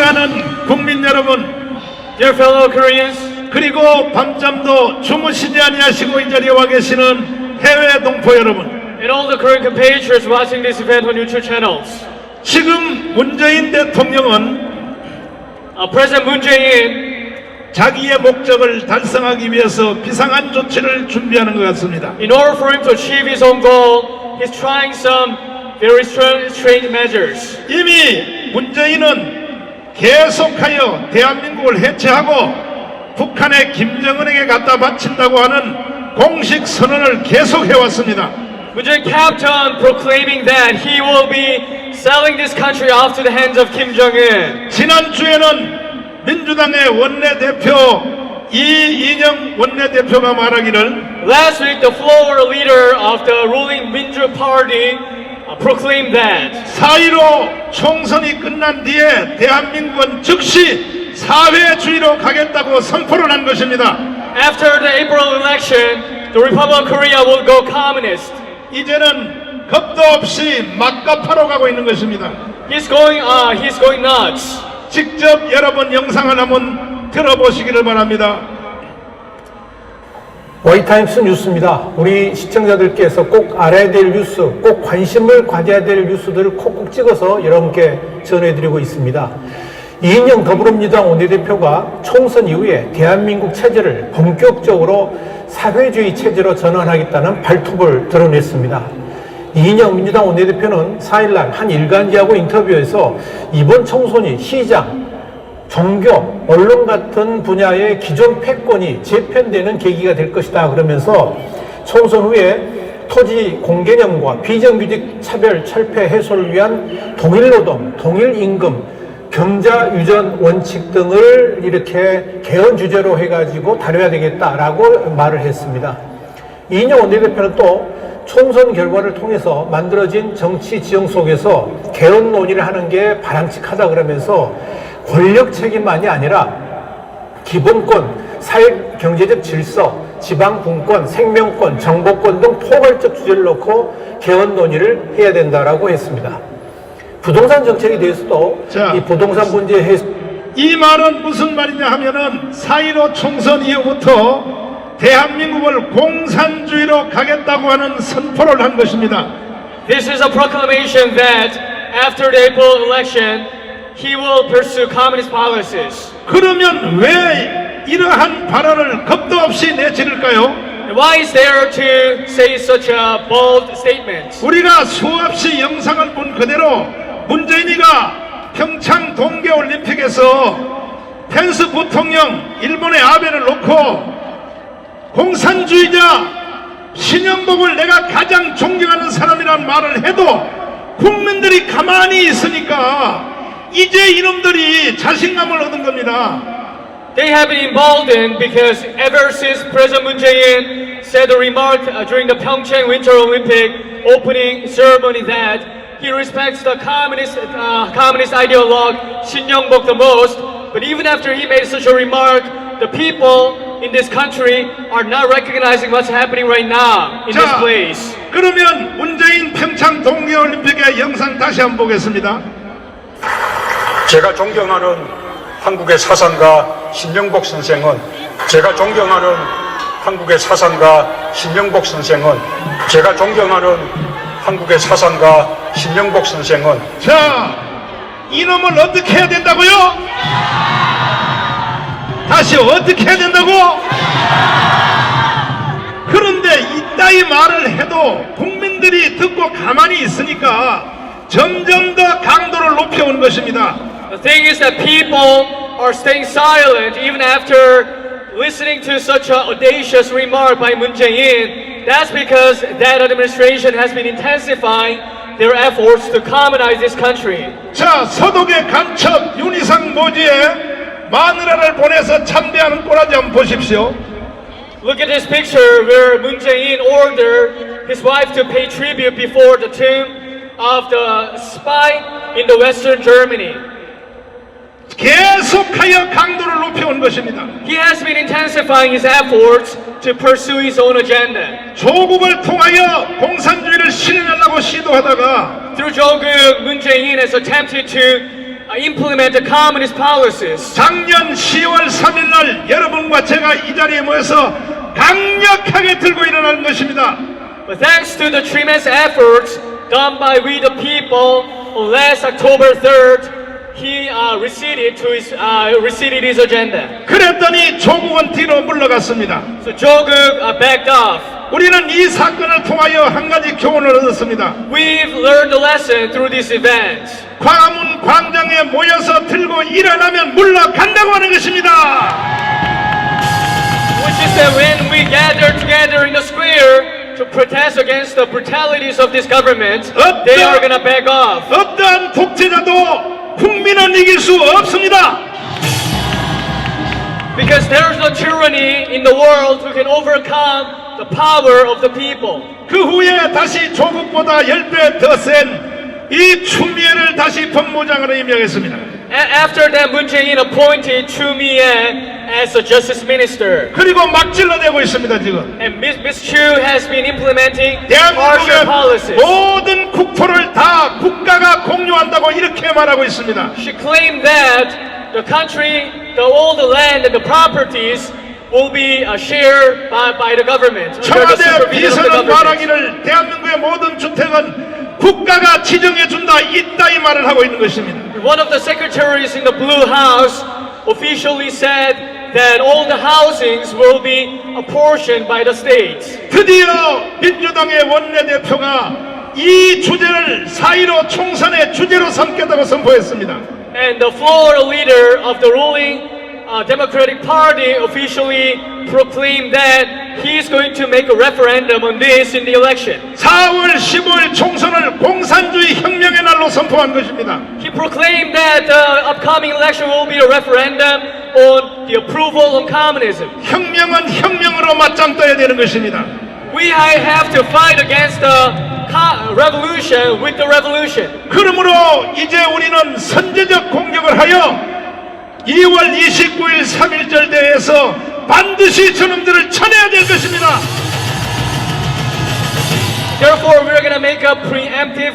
사랑하는 국민 여러분, Dear fellow Koreans, 그리고 밤잠도 주무시지 아니하시고 이 자리에 와 계시는 해외 동포 여러분, and all the Korean compatriots watching this event on YouTube channels. 지금 문재인 대통령은 President Moon Jae-in, 자기의 목적을 달성하기 위해서 비상한 조치를 준비하는 것 같습니다. in order for him to achieve his own goal, he's trying some very strange measures. 이미 문재인은 계속하여 대한민국을 해체하고 북한의 김정은에게 갖다 바친다고 하는 공식 선언을 계속해왔습니다. Moon Jae-in kept on proclaiming that he will be selling this country off to the hands of Kim Jong-un. 지난주에는 민주당의 원내대표 이인영 원내대표가 말하기를 Last week, the floor leader of the ruling Minju Party proclaimed that 4.15 총선이 끝난 뒤에 대한민국은 즉시 사회주의로 가겠다고 선포를 한 것입니다. after the April election, the Republic of Korea will go communist. 이제는 겁도 없이 막가파로 가고 있는 것입니다. He's going nuts. 직접 여러분 영상을 한번 들어보시기를 바랍니다. 와이타임스 뉴스입니다. 우리 시청자들께서 꼭 알아야 될 뉴스, 꼭 관심을 가져야 될 뉴스들을 콕콕 찍어서 여러분께 전해드리고 있습니다. 이인영 더불어민주당 원내대표가 총선 이후에 대한민국 체제를 본격적으로 사회주의 체제로 전환하겠다는 발톱을 드러냈습니다. 이인영 민주당 원내대표는 4일날 한 일간지하고 인터뷰에서 이번 총선이 시장, 종교, 언론 같은 분야의 기존 패권이 재편되는 계기가 될 것이다 그러면서 총선 후에 토지 공개념과 비정규직 차별 철폐 해소를 위한 동일노동, 동일임금, 경자유전 원칙 등을 이렇게 개헌 주제로 해가지고 다뤄야 되겠다라고 말을 했습니다. 이인영 원내대표는 또 총선 결과를 통해서 만들어진 정치 지형 속에서 개헌 논의를 하는 게 바람직하다 그러면서 권력 책임만이 아니라 기본권, 사회 경제적 질서, 지방 분권, 생명권, 정보권 등 포괄적 주제를 놓고 개헌 논의를 해야 된다라고 했습니다. 부동산 정책에 대해서도 이 부동산 문제 이 말은 무슨 말이냐 하면은 4.15 총선 이후부터 대한민국을 공산주의로 가겠다고 하는 선포를 한 것입니다. This is a proclamation that after the April election, he will pursue communist policies. 그러면 왜 이러한 발언을 겁도 없이 내지를까요? And why is there to say such a bold statement? 우리가 수없이 영상을 본 그대로 문재인이가 평창 동계올림픽에서 펜스 부통령, 일본의 아베를 놓고 공산주의자 신영복을 내가 가장 존경하는 사람이라는 말을 해도 국민들이 가만히 있으니까 이제 이놈들이 자신감을 얻은 겁니다. They have been emboldened because ever since President Moon Jae-in said a remark during the Pyeongchang Winter Olympic opening ceremony that he respects the communist ideologue Shin Young-bok the most, but even after he made such a remark, the people in this country are not recognizing what's happening right now in this place. 그러면 문재인 평창 동계올림픽의 영상 다시 한번 보겠습니다. 제가 존경하는 한국의 사상가 신영복 선생은 제가 존경하는 한국의 사상가 신영복 선생은 제가 존경하는 한국의 사상가 신영복 선생은 자, 이놈을 어떻게 해야 된다고요? 다시 어떻게 해야 된다고? 그런데 이따위 말을 해도 국민들이 듣고 가만히 있으니까 점점 더 강도를 높여온 것입니다. The thing is that people are staying silent even after listening to such an audacious remark by Moon Jae-in. That's because that administration has been intensifying their efforts to commonize this country. 자, 서독의 간첩 윤희상 모지에 마누라를 보내서 참배하는 꼬라지 한번 보십시오. Look at this picture where Moon Jae-in ordered his wife to pay tribute before the tomb of the spy in the Western Germany. 계속하여 강도를 높여온 것입니다. He has been intensifying his efforts to pursue his own agenda. 조국을 통하여 공산주의를 실현하려고 시도하다가 Through Joguk, Moon Jae-in has attempted to implement the communist policies. 작년 10월 3일 날 여러분과 제가 이 자리에 모여서 강력하게 들고 일어나는 것입니다. But thanks to the tremendous efforts done by we the people on last October 3rd, he receded his agenda. 그랬더니 조국은 뒤로 물러갔습니다. So Joguk backed off. 우리는 이 사건을 통하여 한 가지 교훈을 얻었습니다. We've learned a lesson through this event, 광화문 광장에 모여서 들고 일어나면 물러간다고 하는 것입니다. which is that when we gather together in the square to protest against the brutalities of this government, they are gonna back off. 어떠한 독재자도 국민은 이길 수 없습니다. Because there is no tyranny in the world who can overcome the power of the people. 그 후에 다시 조국보다 10배 더 센 이 추미애를 다시 법무장으로 임명했습니다. After that, Moon Jae-in appointed Choo Mi-ae as a justice minister. 그리고 막 찔러대고 있습니다 지금. And Ms. Chu has been implementing 대한민국의 harsher policies. 모든 국토를 다 국가가 공유한다고 이렇게 말하고 있습니다. She claimed that the country, all the land and the properties will be shared by the government. Under the 청와대 supervision of the 비서는 government. 말하기를 대한민국의 모든 주택은 국가가 지정해준다 이따위 말을 하고 있는 것입니다. One of the secretaries in the Blue House officially said that all the housings will be apportioned by the states. 드디어 민주당의 원내대표가 이 주제를 4.15 총선의 주제로 삼겠다고 선포했습니다. And the floor leader of the ruling Democratic Party officially proclaimed that he is going to make a referendum on this in the election. 4월 15일 총선을 공산주의 혁명의 날로 선포한 것입니다. He proclaimed that the upcoming election will be a referendum on the approval on communism. 혁명은 혁명으로 맞짱 떠야 되는 것입니다. We have to fight against the revolution with the revolution. 그러므로 이제 우리는 선제적 공격을 하여 2월 29일 3.1절 대회에서 반드시 저놈들을 쳐내야 될 것입니다. Therefore, we're going to make a preemptive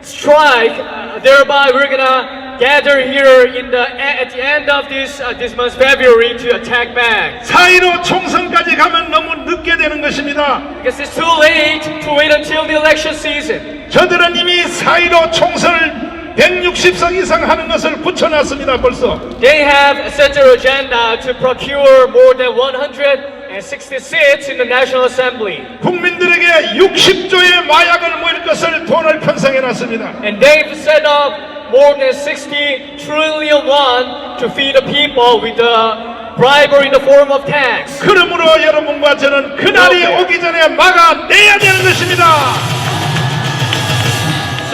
strike. Thereby, we're going to gather here at the end of this month, February, to attack back. 4.15 총선까지 가면 너무 늦게 되는 것입니다. Because it's too late to wait until the election season. 저들은 이미 4.15 총선을 160석 이상 하는 것을 붙여놨습니다. 벌써. They have set their agenda to procure more than 160 seats in the National Assembly. 국민들에게 60조의 마약을 모일 것을 돈을 편성해놨습니다. And they've set up more than 60 trillion won to feed the people with the bribery in the form of tax. 그러므로 여러분과 저는 그날이 오기 전에 막아내야 되는 것입니다.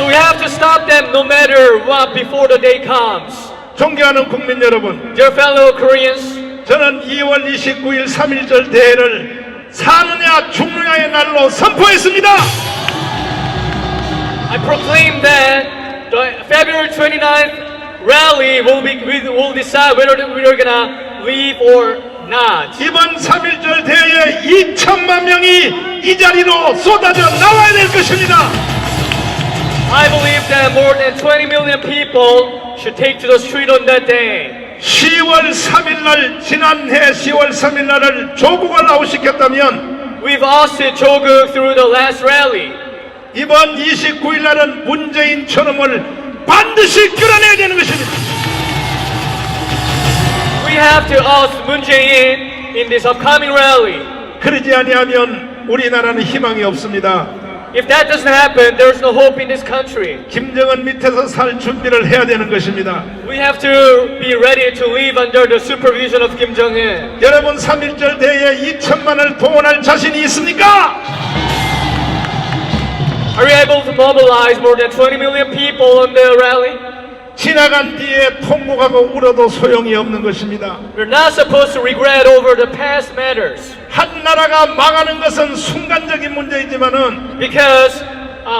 So we have to stop them no matter what before the day comes. 존경하는 국민 여러분, Dear fellow Koreans, 저는 2월 29일 3.1절 대회를 사느냐 죽느냐의 날로 선포했습니다. I proclaim that the February 29th rally will decide whether we're gonna leave or not. 이번 3.1절 대회에 2천만 명이 이 자리로 쏟아져 나와야 될 것입니다. I believe that more than 20 million people should take to the street on that day. 10월 3일 날 지난해 10월 3일 날을 조국을 아웃시켰다면 We've ousted Joguk through the last rally. 이번 29일 날은 문재인 저놈을 반드시 끌어내야 되는 것입니다. We have to oust Moon Jae-in in this upcoming rally. 그러지 아니하면 우리나라는 희망이 없습니다. If that doesn't happen, there's no hope in this country. 김정은 밑에서 살 준비를 해야 되는 것입니다. We have to be ready to live under the supervision of Kim Jong-un. 여러분 3.1절 대회에 2천만을 동원할 자신이 있습니까? Are you able to mobilize more than 20 million people on the rally? 지나간 뒤에 통곡하고 울어도 소용이 없는 것입니다. We're not supposed to regret over the past matters. 한 나라가 망하는 것은 순간적인 문제이지만은 Because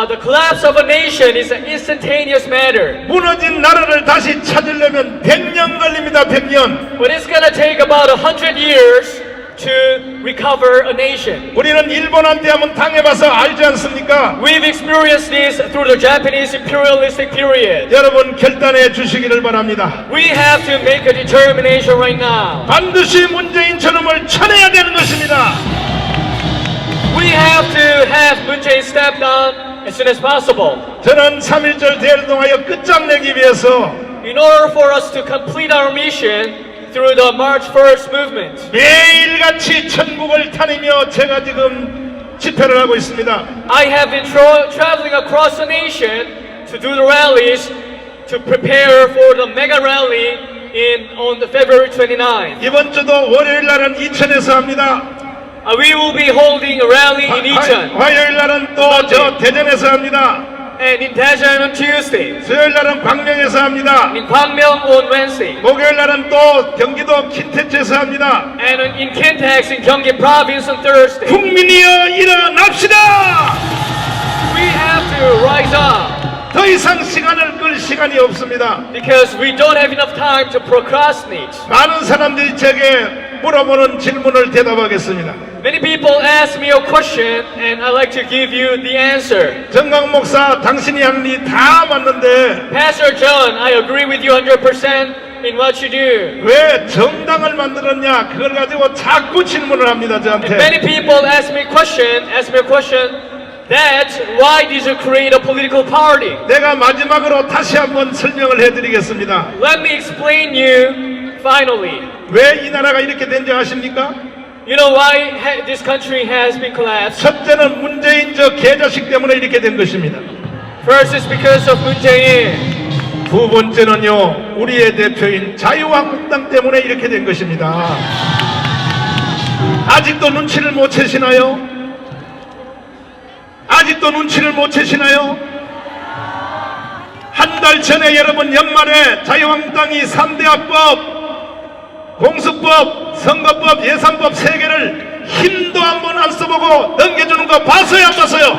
the collapse of a nation is an instantaneous matter. 무너진 나라를 다시 찾으려면 100년 걸립니다. 100년. But it's gonna take about 100 years to recover a nation. 우리는 일본한테 한번 당해봐서 알지 않습니까? We've experienced this through the Japanese imperialistic period. 여러분 결단해 주시기를 바랍니다. We have to make a determination right now. 반드시 문재인 저놈을 쳐내야 되는 것입니다. We have to have Moon Jae-in step down as soon as possible. 저는 3.1절 대회를 통하여 끝장내기 위해서 In order for us to complete our mission through the March 1st movement, 매일같이 천국을 다니며 제가 지금 집회를 하고 있습니다. I have been traveling across the nation to do the rallies to prepare for the mega rally on the February 29th. 이번 주도 월요일 날은 이천에서 합니다. We will be holding a rally in Icheon 화요일 날은 또 저 대전에서 합니다. and in Daejeon on Tuesday, 수요일 날은 광명에서 합니다. in Gwangmyeong on Wednesday, 목요일 날은 또 경기도 킨테츠에서 합니다. and in Kintex in Gyeonggi Province on Thursday. 국민이여 일어납시다. We have to rise up 더 이상 시간을 끌 시간이 없습니다. because we don't have enough time to procrastinate. 많은 사람들이 제게 물어보는 질문을 대답하겠습니다. Many people ask me a question and I'd like to give you the answer. 정강 목사 당신이 하는 일이 다 맞는데 Pastor John, I agree with you 100% in what you do. 왜 정당을 만들었냐 그걸 가지고 자꾸 질문을 합니다 Many 저한테. people ask me a question that why did you create a political party? 내가 마지막으로 다시 한번 설명을 해드리겠습니다. Let me explain you finally. 왜 이 나라가 이렇게 된지 아십니까? You know why this country has been collapsed? 첫째는 문재인 저 개자식 때문에 이렇게 된 것입니다. First is because of Moon Jae-in. 두 번째는요 우리의 대표인 자유한국당 때문에 이렇게 된 것입니다. 아직도 눈치를 못 채시나요? 아직도 눈치를 못 채시나요? 한 달 전에 여러분 연말에 자유한국당이 3대 합법 공수법, 선거법, 예산법 3개를 힘도 한번 안 써보고 넘겨주는 거 봤어요 안 봤어요?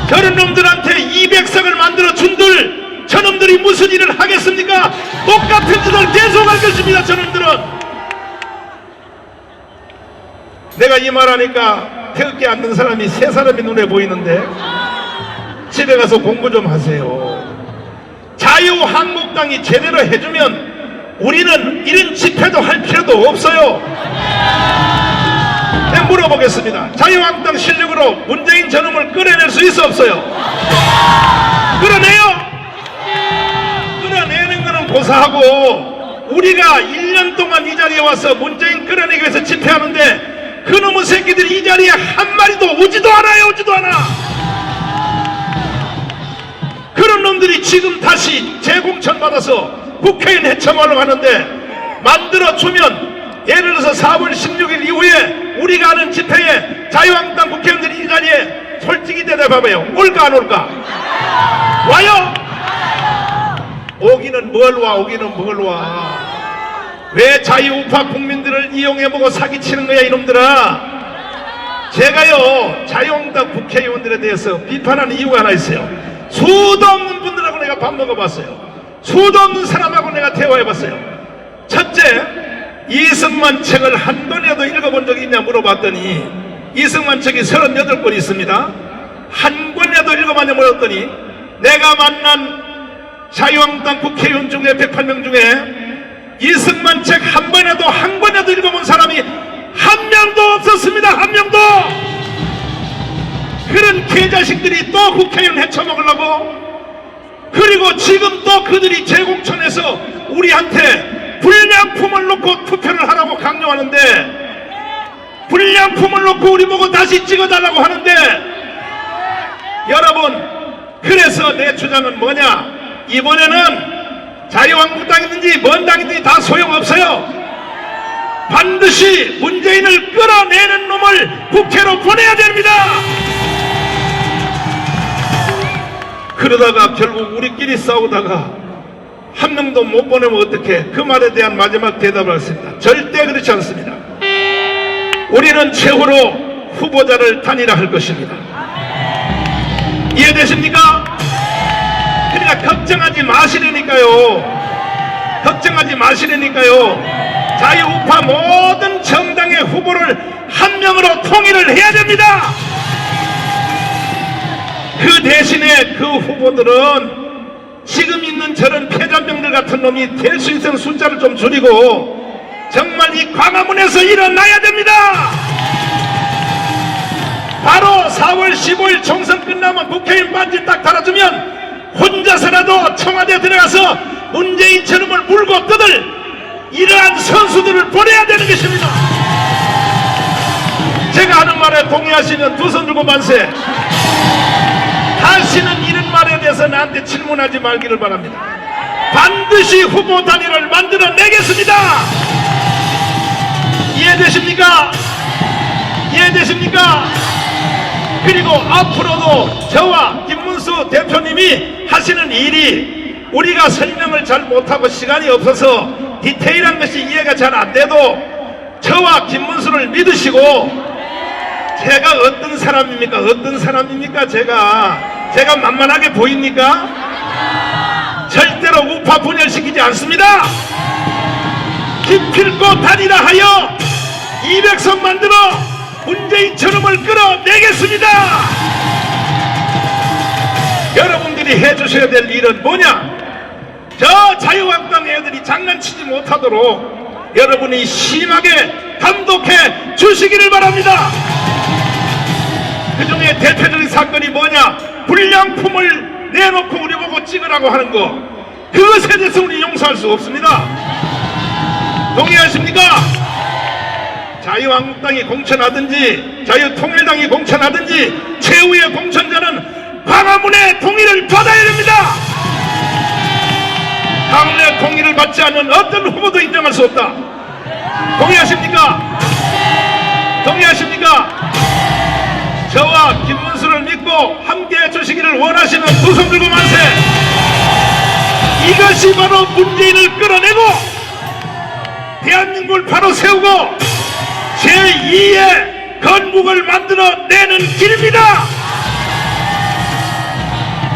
저런 놈들한테 200석을 만들어 준들 저놈들이 무슨 일을 하겠습니까? 똑같은 짓을 계속할 것입니다 저놈들은. 내가 이 말하니까 태극기 앉는 사람이 3사람이 눈에 보이는데 집에 가서 공부 좀 하세요. 자유한국당이 제대로 해주면 우리는 이런 집회도 할 필요도 없어요. 내가 물어보겠습니다. 자유한국당 실력으로 문재인 저놈을 끌어낼 수 있어 없어요? 끌어내요? 끌어내는 거는 고사하고 우리가 1년 동안 이 자리에 와서 문재인 끌어내기 위해서 집회하는데 그놈의 새끼들이 이 자리에 한 마리도 오지도 않아요. 오지도 않아. 그런 놈들이 지금 다시 재공천 받아서 국회의원 해체하려고 하는데 만들어주면 예를 들어서 4월 16일 이후에 우리가 하는 집회에 자유한국당 국회의원들이 이 자리에 솔직히 대답해봐요. 올까 안 올까? 와요? 오기는 뭘 와? 오기는 뭘 와? 왜 자유우파 국민들을 이용해보고 사기치는 거야 이놈들아? 제가요 자유한국당 국회의원들에 대해서 비판하는 이유가 하나 있어요. 수도 없는 분들하고 내가 밥 먹어봤어요. 수도 없는 사람하고 내가 대화해봤어요. 첫째, 이승만 책을 한 권이라도 읽어본 적이 있냐 물어봤더니 이승만 책이 38권 있습니다. 한 권이라도 읽어봤냐 물었더니 내가 만난 자유한국당 국회의원 중에 108명 중에 이승만 책 한 권이라도 읽어본 사람이 한 명도 없었습니다. 한 명도. 그런 개자식들이 또 국회의원 헤쳐먹으려고. 그리고 지금 또 그들이 재공천해서 우리한테 불량품을 놓고 투표를 하라고 강요하는데 불량품을 놓고 우리 보고 다시 찍어달라고 하는데 여러분 그래서 내 주장은 뭐냐? 이번에는 자유한국당이든지 뭔 당이든지 다 소용없어요. 반드시 문재인을 끌어내는 놈을 국회로 보내야 됩니다. 그러다가 결국 우리끼리 싸우다가 한 명도 못 보내면 어떡해? 그 말에 대한 마지막 대답을 하겠습니다. 절대 그렇지 않습니다. 우리는 최후로 후보자를 단일화할 것입니다. 이해되십니까? 그러니까 걱정하지 마시라니까요. 걱정하지 마시라니까요. 자유우파 모든 정당의 후보를 한 명으로 통일을 해야 됩니다. 그 대신에 그 후보들은 지금 있는 저런 패잔병들 같은 놈이 될 수 있는 숫자를 좀 줄이고 정말 이 광화문에서 일어나야 됩니다. 바로 4월 15일 총선 끝나면 국회의원 반지 딱 달아주면 혼자서라도 청와대 들어가서 문재인처럼을 물고 뜯을 이러한 선수들을 보내야 되는 것입니다. 제가 하는 말에 동의하시면 두 손 들고 만세. 다시는 이런 말에 대해서 나한테 질문하지 말기를 바랍니다. 반드시 후보 단일을 만들어내겠습니다. 이해되십니까? 이해되십니까? 그리고 앞으로도 저와 김문수 대표님이 하시는 일이 우리가 설명을 잘 못하고 시간이 없어서 디테일한 것이 이해가 잘 안 돼도 저와 김문수를 믿으시고 제가 어떤 사람입니까? 어떤 사람입니까? 제가 만만하게 보입니까? 절대로 우파 분열시키지 않습니다. 기필코 단일화하여 200석 만들어 문재인처럼을 끌어내겠습니다. 여러분들이 해주셔야 될 일은 뭐냐? 저 자유한국당 애들이 장난치지 못하도록 여러분이 심하게 감독해 주시기를 바랍니다. 그 중에 대표적인 사건이 뭐냐? 불량품을 내놓고 우리 보고 찍으라고 하는 거. 그것에 대해서 우리 용서할 수 없습니다. 동의하십니까? 자유한국당이 공천하든지 자유통일당이 공천하든지 최후의 공천자는 광화문의 동의를 받아야 됩니다. 광화문의 동의를 받지 않는 어떤 후보도 인정할 수 없다. 동의하십니까? 동의하십니까? 저와 김문수를 믿고 함께해 주시기를 원하시는 두 손 들고 만세. 이것이 바로 문재인을 끌어내고 대한민국을 바로 세우고 제2의 건국을 만들어내는 길입니다.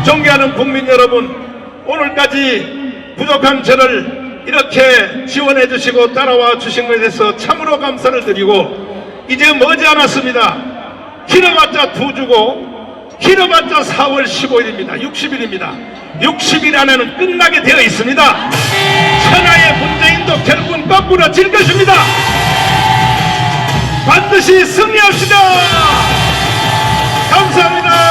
존경하는 국민 여러분, 오늘까지 부족한 저를 이렇게 지원해 주시고 따라와 주신 것에 대해서 참으로 감사를 드리고 이제 머지않았습니다. 길어봤자 2주고 길어봤자 4월 15일입니다. 60일입니다. 60일 안에는 끝나게 되어 있습니다. 천하의 문재인도 결국은 거꾸로 질 것입니다. 반드시 승리합시다. 감사합니다.